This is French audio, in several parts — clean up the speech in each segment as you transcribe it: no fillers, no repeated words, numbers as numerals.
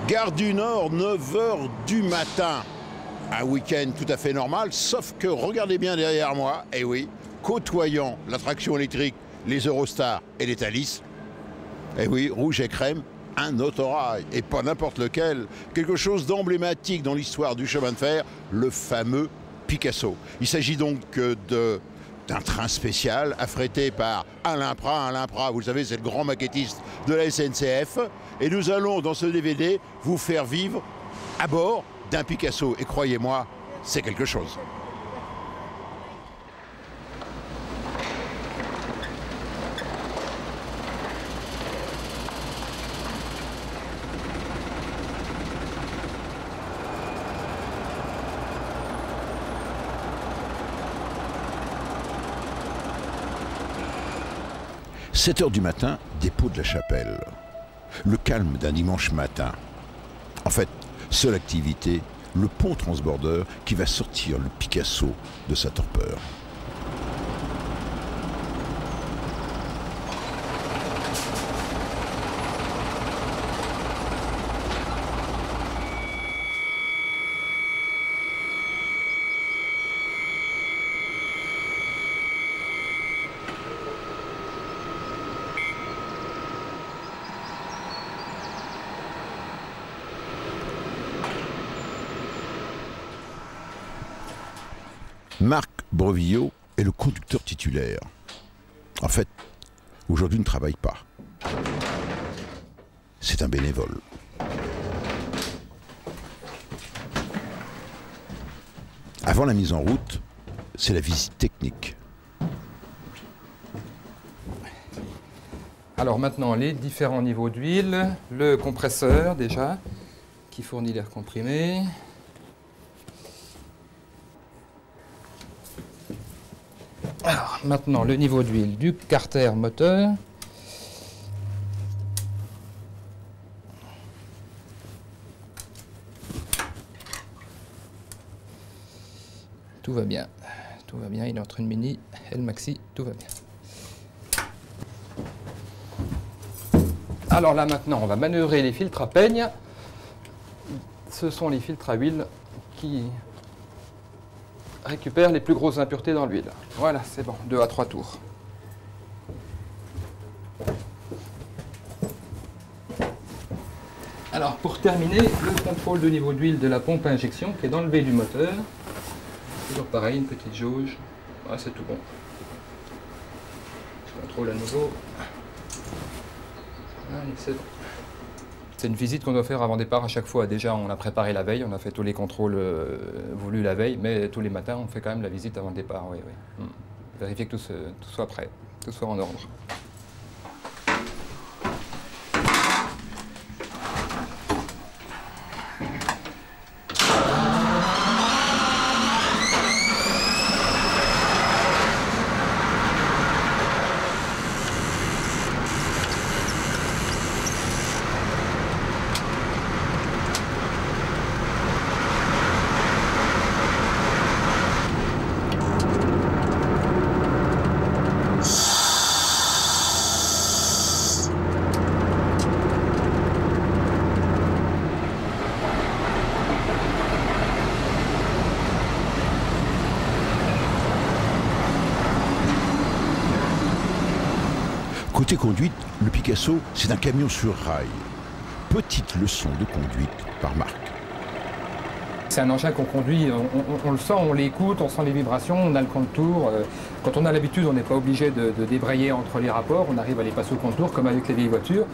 Gare du Nord, 9 h du matin. Un week-end tout à fait normal, sauf que regardez bien derrière moi, et oui, côtoyant l'attraction électrique, les Eurostars et les Thalys, et oui, rouge et crème, un autorail, et pas n'importe lequel, quelque chose d'emblématique dans l'histoire du chemin de fer, le fameux Picasso. Il s'agit donc d'un train spécial affrété par Alain Prat. Alain Prat, vous le savez, c'est le grand maquettiste de la SNCF. Et nous allons, dans ce DVD, vous faire vivre à bord d'un Picasso. Et croyez-moi, c'est quelque chose. « 7 h du matin, dépôt de la Chapelle. Le calme d'un dimanche matin. En fait, seule activité, le pont transbordeur qui va sortir le Picasso de sa torpeur. Marc Brevillot est le conducteur titulaire. En fait, aujourd'hui il ne travaille pas. C'est un bénévole. Avant la mise en route, c'est la visite technique. Alors maintenant, les différents niveaux d'huile, le compresseur déjà, qui fournit l'air comprimé. Alors, maintenant, le niveau d'huile du carter moteur. Tout va bien. Tout va bien. Il est entre une Mini et le Maxi. Tout va bien. Alors là, maintenant, on va manœuvrer les filtres à peigne. Ce sont les filtres à huile qui récupère les plus grosses impuretés dans l'huile. Voilà, c'est bon, 2 à 3 tours. Alors, pour terminer, le contrôle de niveau d'huile de la pompe à injection qui est dans le V du moteur. Toujours pareil, une petite jauge. Ah, c'est tout bon. Je contrôle à nouveau. Allez, c'est bon. C'est une visite qu'on doit faire avant départ à chaque fois. Déjà, on a préparé la veille, on a fait tous les contrôles voulus la veille, mais tous les matins, on fait quand même la visite avant le départ. Oui, oui. Vérifier que tout soit prêt, tout soit en ordre. Côté conduite, le Picasso, c'est un camion sur rail. Petite leçon de conduite par Marc. C'est un engin qu'on conduit, on le sent, on l'écoute, on sent les vibrations, on a le compte-tour. Quand on a l'habitude, on n'est pas obligé de débrayer entre les rapports, on arrive à les passer au compte-tour comme avec les vieilles voitures.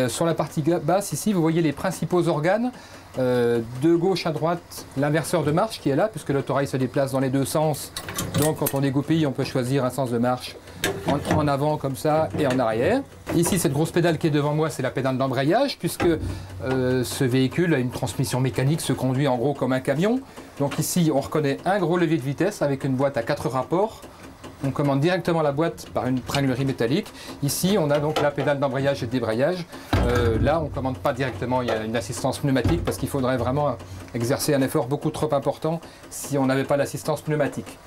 Sur la partie basse, ici, vous voyez les principaux organes. De gauche à droite, l'inverseur de marche qui est là, puisque l'autorail se déplace dans les deux sens. Donc quand on dégoupille, on peut choisir un sens de marche en avant comme ça et en arrière. Ici, cette grosse pédale qui est devant moi, c'est la pédale d'embrayage, puisque ce véhicule a une transmission mécanique, se conduit en gros comme un camion. Donc ici, on reconnaît un gros levier de vitesse avec une boîte à 4 rapports. On commande directement la boîte par une tringlerie métallique. Ici, on a donc la pédale d'embrayage et de débrayage. Là, on ne commande pas directement, il y a une assistance pneumatique parce qu'il faudrait vraiment exercer un effort beaucoup trop important si on n'avait pas l'assistance pneumatique.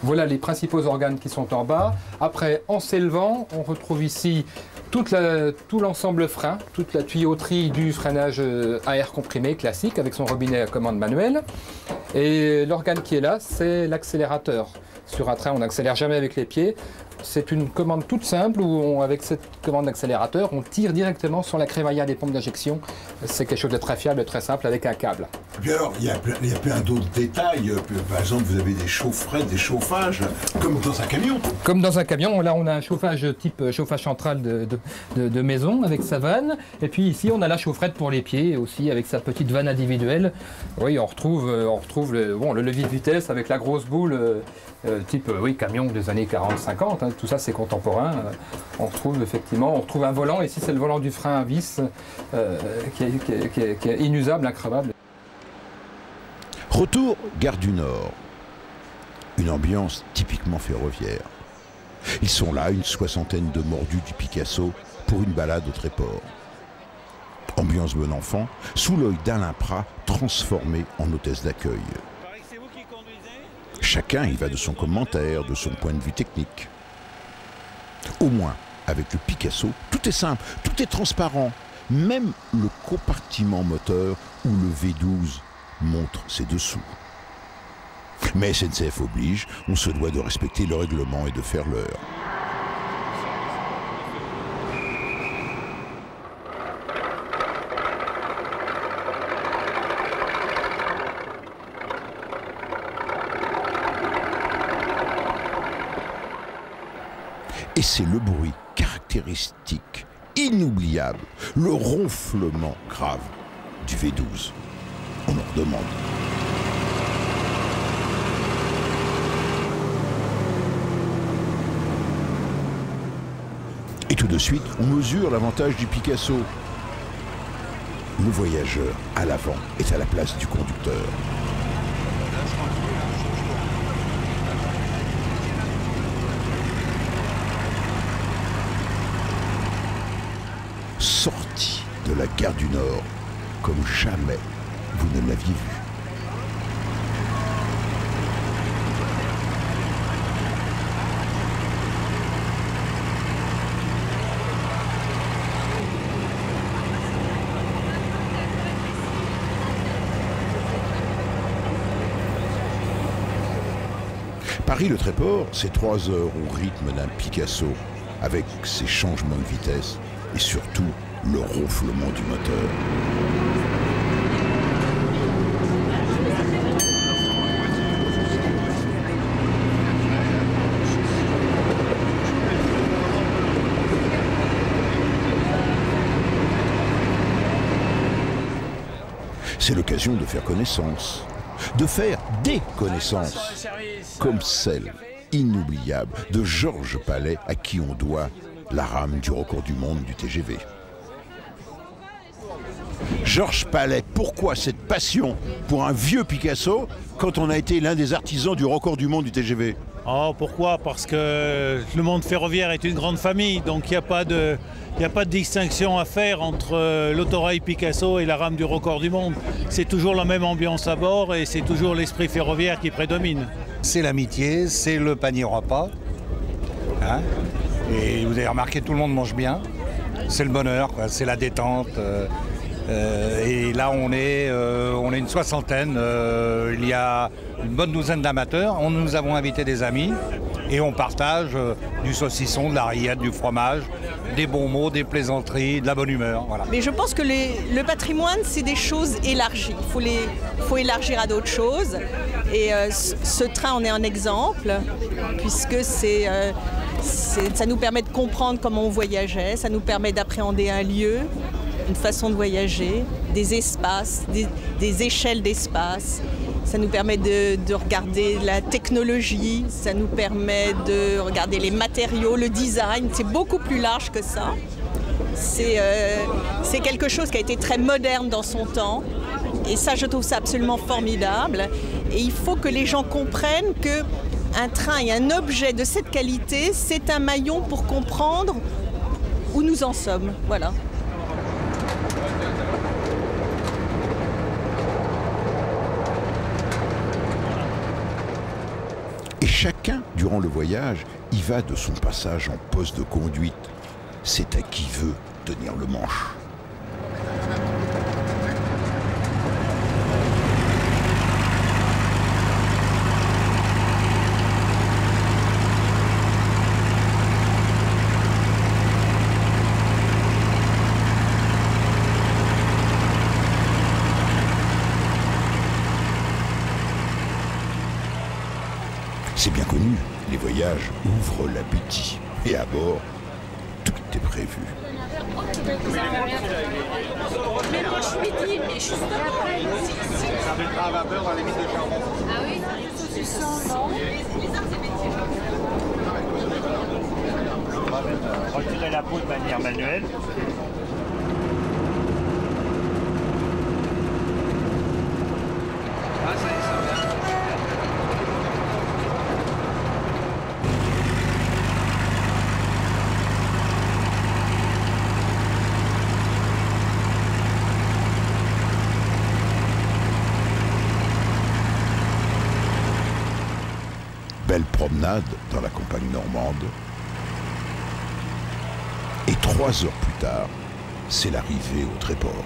Voilà les principaux organes qui sont en bas. Après, en s'élevant, on retrouve ici tout l'ensemble frein, toute la tuyauterie du freinage à air comprimé classique avec son robinet à commande manuelle. Et l'organe qui est là, c'est l'accélérateur. Sur un train, on n'accélère jamais avec les pieds. C'est une commande toute simple où, avec cette commande d'accélérateur, on tire directement sur la crémaillère des pompes d'injection. C'est quelque chose de très fiable, très simple avec un câble. Et puis alors, il y a plein d'autres détails. Par exemple, vous avez des chaufferettes, des chauffages, comme dans un camion. Comme dans un camion, là on a un chauffage type chauffage central de maison avec sa vanne. Et puis ici, on a la chaufferette pour les pieds aussi avec sa petite vanne individuelle. Oui, on retrouve le levier de vitesse avec la grosse boule type camion des années 40-50. Tout ça c'est contemporain. On retrouve un volant. Ici c'est le volant du frein à vis qui est inusable, increvable. Retour Gare du Nord. Une ambiance typiquement ferroviaire. Ils sont là, une soixantaine de mordus du Picasso, pour une balade au Tréport. Ambiance bon enfant, sous l'œil d'Alain Prat, transformé en hôtesse d'accueil. Chacun y va de son commentaire, de son point de vue technique. Au moins, avec le Picasso, tout est simple, tout est transparent. Même le compartiment moteur ou le V12 montre ses dessous. Mais SNCF oblige, on se doit de respecter le règlement et de faire l'heure. Et c'est le bruit caractéristique, inoubliable, le ronflement grave du V12. On en redemande. Et tout de suite, on mesure l'avantage du Picasso. Le voyageur, à l'avant, est à la place du conducteur. Sorti de la gare du Nord, comme jamais vous ne l'aviez vu. Paris-Le Tréport, c'est 3 heures au rythme d'un Picasso, avec ses changements de vitesse et surtout le ronflement du moteur. C'est l'occasion de faire connaissance, de faire des connaissances, comme celle inoubliable de Georges Palais, à qui on doit la rame du record du monde du TGV. Georges Palais, pourquoi cette passion pour un vieux Picasso quand on a été l'un des artisans du record du monde du TGV? Oh, pourquoi? Parce que le monde ferroviaire est une grande famille, donc il n'y a pas de distinction à faire entre l'autorail Picasso et la rame du record du monde. C'est toujours la même ambiance à bord et c'est toujours l'esprit ferroviaire qui prédomine. C'est l'amitié, c'est le panier repas. Hein, et vous avez remarqué, tout le monde mange bien. C'est le bonheur, c'est la détente. Et là, on est une soixantaine. Il y a une bonne douzaine d'amateurs. Nous avons invité des amis et on partage du saucisson, de la rillette, du fromage, des bons mots, des plaisanteries, de la bonne humeur. Voilà. Mais je pense que le patrimoine, c'est des choses élargies. Il faut élargir à d'autres choses. Et ce train en est un exemple, puisque ça nous permet de comprendre comment on voyageait, ça nous permet d'appréhender un lieu, une façon de voyager, des espaces, des échelles d'espace. Ça nous permet de regarder la technologie, ça nous permet de regarder les matériaux, le design. C'est beaucoup plus large que ça. C'est quelque chose qui a été très moderne dans son temps. Et ça, je trouve ça absolument formidable. Et il faut que les gens comprennent qu'un train et un objet de cette qualité, c'est un maillon pour comprendre où nous en sommes. Voilà. Et chacun, durant le voyage, y va de son passage en poste de conduite. c'est à qui veut tenir le manche. C'est bien connu, les voyages ouvrent l'appétit. Et à bord, tout est prévu. Mais moi je suis dit, mais justement, Ça fait pas à vapeur dans les mines de charbon. ah oui, On va retirer la peau de manière manuelle. Belle promenade dans la campagne normande. Et 3 heures plus tard, c'est l'arrivée au Tréport.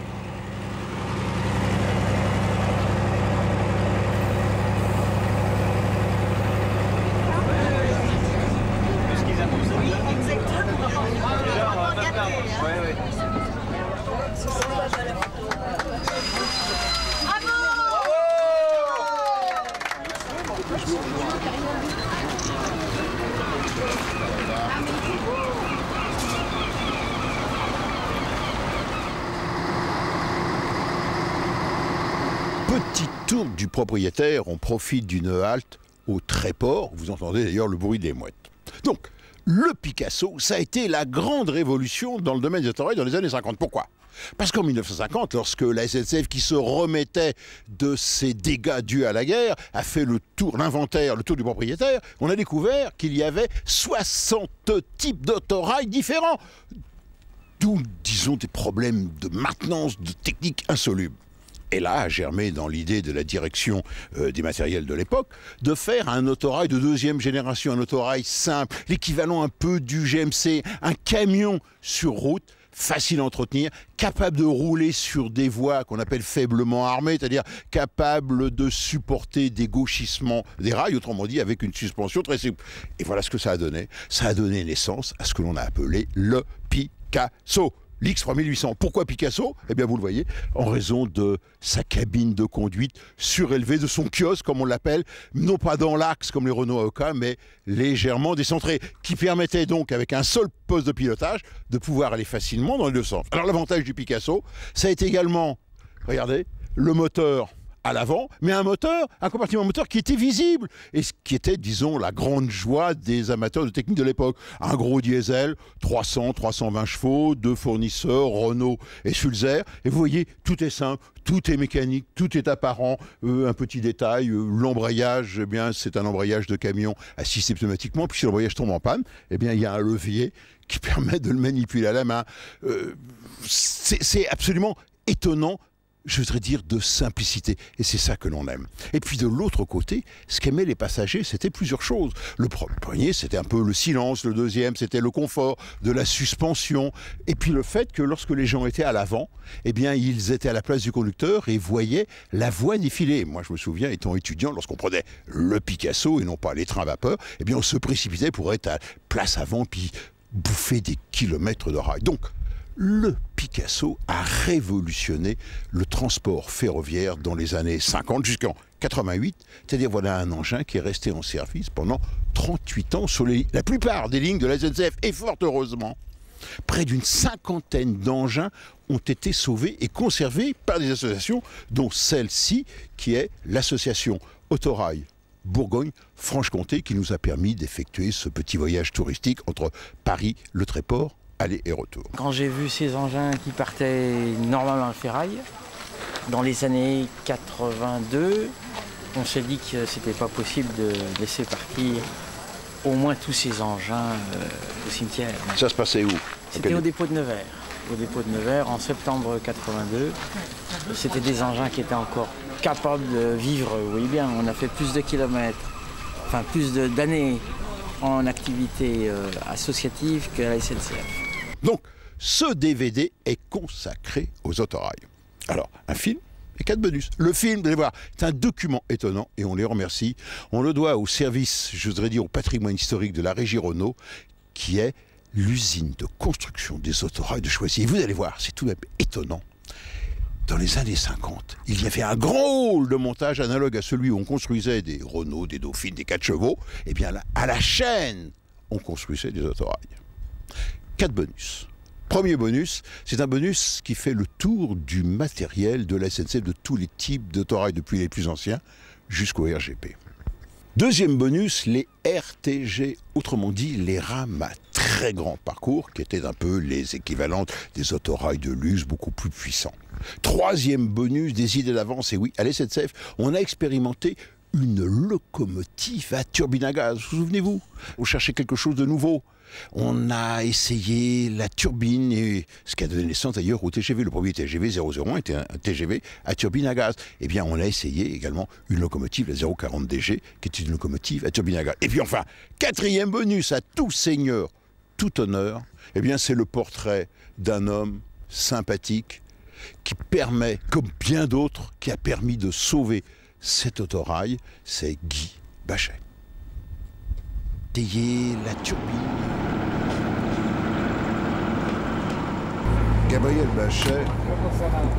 Petit tour du propriétaire, on profite d'une halte au Tréport. Vous entendez d'ailleurs le bruit des mouettes. Donc, le Picasso, ça a été la grande révolution dans le domaine du autorail dans les années 50. Pourquoi ? Parce qu'en 1950, lorsque la SNCF, qui se remettait de ses dégâts dus à la guerre, a fait le tour, l'inventaire, le tour du propriétaire, on a découvert qu'il y avait 60 types d'autorails différents. D'où, disons, des problèmes de maintenance, de technique insolubles. Et là a germé dans l'idée de la direction des matériels de l'époque de faire un autorail de 2e génération, un autorail simple, l'équivalent un peu du GMC, un camion sur route, facile à entretenir, capable de rouler sur des voies qu'on appelle faiblement armées, c'est-à-dire capable de supporter des gauchissements des rails, autrement dit avec une suspension très simple. Et voilà ce que ça a donné. Ça a donné naissance à ce que l'on a appelé le Picasso. L'X3800. Pourquoi Picasso? Eh bien, vous le voyez, en raison de sa cabine de conduite surélevée, de son kiosque, comme on l'appelle, non pas dans l'axe comme les Renault Aoka, mais légèrement décentré, qui permettait donc, avec un seul poste de pilotage, de pouvoir aller facilement dans les deux sens. Alors, l'avantage du Picasso, ça a été également, regardez, le moteur à l'avant, mais un compartiment moteur qui était visible, et ce qui était, disons, la grande joie des amateurs de technique de l'époque. Un gros diesel, 300-320 chevaux, 2 fournisseurs, Renault et Sulzer, et vous voyez, tout est simple, tout est mécanique, tout est apparent. Un petit détail, l'embrayage, eh bien, c'est un embrayage de camion assisté pneumatiquement, puis si l'embrayage tombe en panne, eh bien, il y a un levier qui permet de le manipuler à la main. C'est absolument étonnant, je voudrais dire, de simplicité. Et c'est ça que l'on aime. Et puis de l'autre côté, ce qu'aimaient les passagers, c'était plusieurs choses. Le premier, c'était un peu le silence. Le deuxième, c'était le confort de la suspension. Et puis le fait que lorsque les gens étaient à l'avant, eh bien, ils étaient à la place du conducteur et voyaient la voie défiler. Moi, je me souviens, étant étudiant, lorsqu'on prenait le Picasso et non pas les trains à vapeur, eh bien, on se précipitait pour être à place avant, puis bouffer des kilomètres de rails. Donc, le Picasso a révolutionné le transport ferroviaire dans les années 50 jusqu'en 88. C'est-à-dire, voilà un engin qui est resté en service pendant 38 ans sur la plupart des lignes de la SNCF. Et fort heureusement, près d'une 50aine d'engins ont été sauvés et conservés par des associations, dont celle-ci, qui est l'association Autorail Bourgogne-Franche-Comté, qui nous a permis d'effectuer ce petit voyage touristique entre Paris, le Tréport, aller et retour. Quand j'ai vu ces engins qui partaient normalement dans le ferraille, dans les années 82, on s'est dit que c'était pas possible de laisser partir au moins tous ces engins au cimetière. Ça se passait où? C'était au dépôt de Nevers. Au dépôt de Nevers, en septembre 82. C'était des engins qui étaient encore capables de vivre, vous voyez bien, on a fait plus de kilomètres, enfin plus d'années en activité associative que la SNCF. Donc, ce DVD est consacré aux autorails. Alors, un film et 4 bonus. Le film, vous allez voir, c'est un document étonnant et on les remercie. On le doit au service, je voudrais dire, au patrimoine historique de la Régie Renault, qui est l'usine de construction des autorails de Choisy. Et vous allez voir, c'est tout de même étonnant. Dans les années 50, il y avait un grand hall de montage analogue à celui où on construisait des Renault, des Dauphines, des 4 chevaux. Et bien là, à la chaîne, on construisait des autorails. 4 bonus. Premier bonus, c'est un bonus qui fait le tour du matériel de la SNCF, de tous les types d'autorails, depuis les plus anciens jusqu'au RGP. Deuxième bonus, les RTG, autrement dit les rames à très grand parcours, qui étaient un peu les équivalentes des autorails de luxe beaucoup plus puissants. Troisième bonus, des idées d'avance, et oui, à la SNCF, on a expérimenté une locomotive à turbine à gaz, vous souvenez-vous? On cherchait quelque chose de nouveau. On a essayé la turbine, et ce qui a donné naissance d'ailleurs au TGV. Le premier TGV 001 était un TGV à turbine à gaz. Eh bien, on a essayé également une locomotive, la 040 DG, qui est une locomotive à turbine à gaz. Et puis enfin, quatrième bonus à tout seigneur, tout honneur, eh bien, c'est le portrait d'un homme sympathique qui permet, comme bien d'autres, qui a permis de sauver cet autorail, c'est Guy Bachet. Tailler la turbine. Gabriel Bachet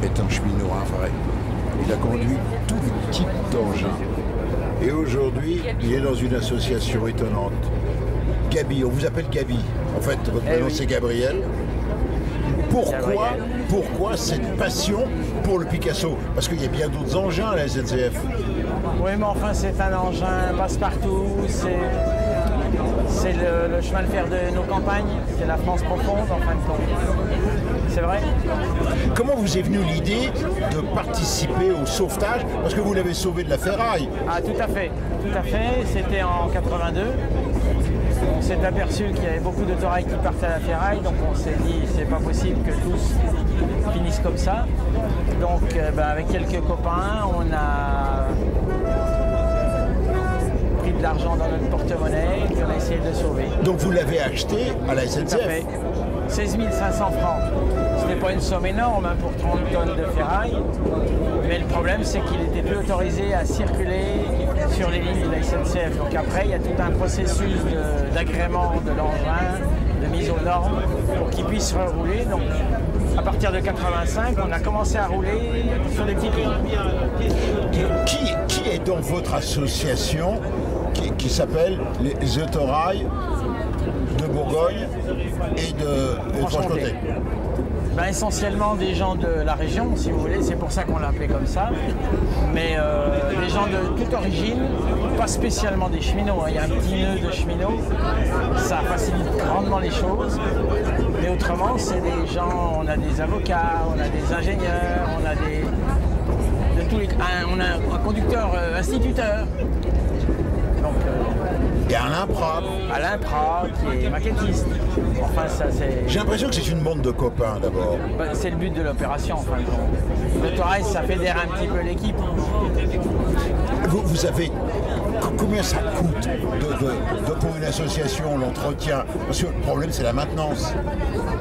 est un cheminot, un vrai. Il a conduit tout type d'engin. Et aujourd'hui, il est dans une association étonnante. Gabi, on vous appelle Gabi. En fait, votre prénom c'est Gabriel. Pourquoi cette passion pour le Picasso? Parce qu'il y a bien d'autres engins à la SNCF. Oui, mais enfin, c'est un engin passe-partout, c'est le chemin de fer de nos campagnes, c'est la France profonde, en fin de compte. C'est vrai. Comment vous est venue l'idée de participer au sauvetage? Parce que vous l'avez sauvé de la ferraille. Ah, tout à fait. C'était en 82. On s'est aperçu qu'il y avait beaucoup d'autorails qui partent à la ferraille, donc on s'est dit c'est pas possible que tous finissent comme ça. Donc avec quelques copains, on a pris de l'argent dans notre porte-monnaie et on a essayé de le sauver. Donc vous l'avez acheté à la SNCF? Tout à fait. 16 500 francs. Ce n'est pas une somme énorme pour 30 tonnes de ferraille, mais le problème c'est qu'il n'était plus autorisé à circuler sur les lignes de la SNCF. Donc après, il y a tout un processus d'agrément de l'engin, de mise aux normes pour qu'il puisse rerouler. Donc à partir de 85, on a commencé à rouler sur des petites lignes. Qui est dans votre association qui s'appelle les autorails de Bourgogne et de Franche-Comté? Essentiellement des gens de la région, si vous voulez, c'est pour ça qu'on l'a appelé comme ça. Mais des gens de toute origine, pas spécialement des cheminots. Il y a un petit nœud de cheminots, ça facilite grandement les choses. Mais autrement, c'est des gens, on a des avocats, on a des ingénieurs, on a on a un conducteur instituteur. Donc, et Alain Prat. Alain Prat, qui est maquettiste. Enfin, ça c'est... J'ai l'impression que c'est une bande de copains d'abord. C'est le but de l'opération, enfin. L'autorail, ça fédère un petit peu l'équipe. Vous avez... Combien ça coûte pour une association, l'entretien? Parce que le problème, c'est la maintenance.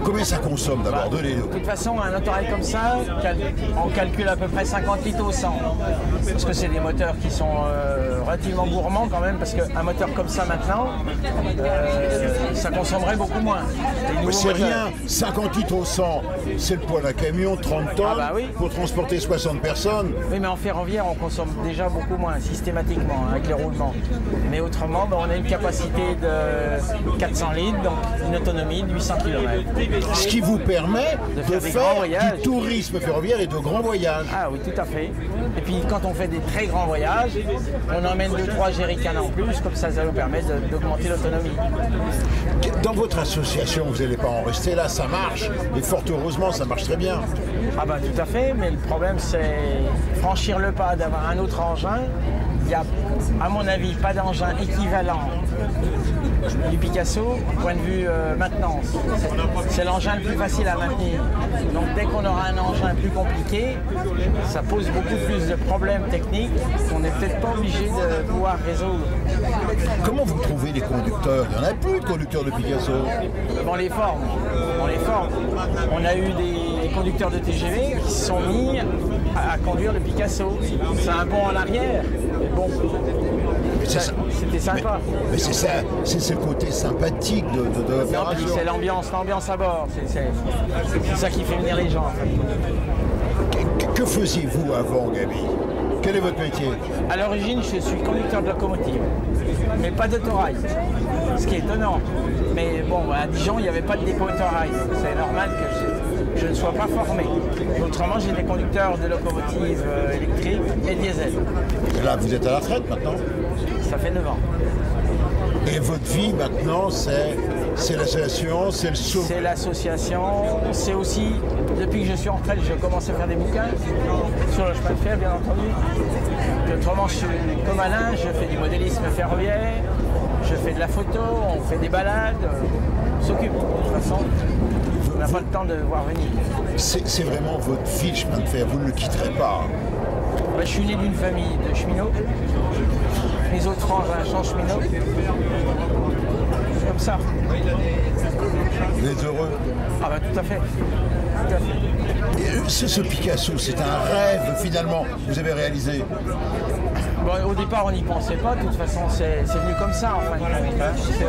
Combien ça consomme d'abord? Donnez-nous. De toute façon, un autorail comme ça, on calcule à peu près 50 litres au 100. Parce que c'est des moteurs qui sont relativement gourmands quand même, parce qu'un moteur comme ça maintenant, ça consommerait beaucoup moins. Mais c'est rien, 50 litres au 100, c'est le poids d'un camion, 30 tonnes, oui. Pour transporter 60 personnes. Oui, mais en ferroviaire, on consomme déjà beaucoup moins, systématiquement, avec les roulements. Mais autrement, on a une capacité de 400 litres, donc une autonomie de 800 km. Ce qui vous permet de faire du tourisme ferroviaire et de grands voyages. Ah oui, tout à fait. Et puis quand on fait des très grands voyages, on emmène 2-3 jerrycans en plus, comme ça nous permet d'augmenter l'autonomie. Dans votre association, vous n'allez pas en rester là, ça marche. Et fort heureusement, ça marche très bien. Ah bah tout à fait, mais le problème c'est franchir le pas d'avoir un autre engin. Il y a, à mon avis, pas d'engin équivalent du Picasso, point de vue maintenance. C'est l'engin le plus facile à maintenir. Donc dès qu'on aura un engin plus compliqué, ça pose beaucoup plus de problèmes techniques qu'on n'est peut-être pas obligé de pouvoir résoudre. Comment vous trouvez les conducteurs? Il n'y en a plus de conducteurs de Picasso. On les forme. On les forme. On a eu des conducteurs de TGV qui se sont mis à conduire le Picasso. C'est un bond en arrière. Mais bon, c'était sympa. Mais c'est ça, c'est le côté sympathique de l'opération. C'est l'ambiance à bord. C'est ça qui fait venir les gens. En fait. Que faisiez-vous avant, Gaby? Quel est votre métier? À l'origine, je suis conducteur de locomotive, mais pas d'autorail, ce qui est étonnant. Mais bon, à Dijon, il n'y avait pas de dépôt autorail. C'est normal que je ne sois pas formé. Autrement, j'ai des conducteurs de locomotives électriques et diesel. Et là, vous êtes à la retraite maintenant? Ça fait 9 ans. Et votre vie maintenant, c'est l'association, c'est le saut? C'est l'association, c'est aussi, depuis que je suis en retraite, je commence à faire des bouquins sur le chemin de fer, bien entendu. Autrement, je suis comme Alain, je fais du modélisme ferroviaire, je fais de la photo, on fait des balades, on s'occupe. De toute façon, on n'a pas le temps de voir venir. C'est vraiment votre vie, le chemin de fer, vous ne le quitterez pas. Je suis né d'une famille de cheminots. Mes autres frangins sont cheminots. Comme ça. Vous êtes heureux? Ah bah tout à fait. Tout à fait. Et ce Picasso, c'est un rêve finalement, vous avez réalisé? Bon, au départ, on n'y pensait pas. De toute façon, c'est venu comme ça. En fin de compte.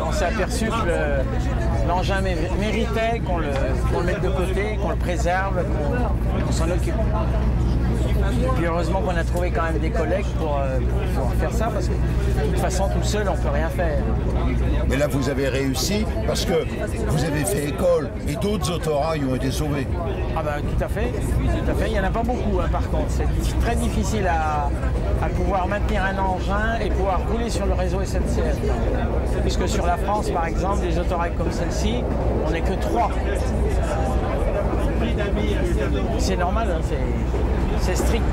On s'est aperçu que l'engin méritait qu'on le mette de côté, qu'on le préserve, qu'on s'en occupe. Et puis heureusement qu'on a trouvé quand même des collègues pour faire ça, parce que de toute façon, tout seul, on ne peut rien faire. Mais là, vous avez réussi parce que vous avez fait école et d'autres autorails ont été sauvés. Ah ben tout à fait, tout à fait. Il n'y en a pas beaucoup, hein, par contre. C'est très difficile à pouvoir maintenir un engin et pouvoir rouler sur le réseau SNCF. Puisque sur la France, par exemple, des autorails comme celle-ci, on n'est que 3. C'est normal, hein, c'est strict.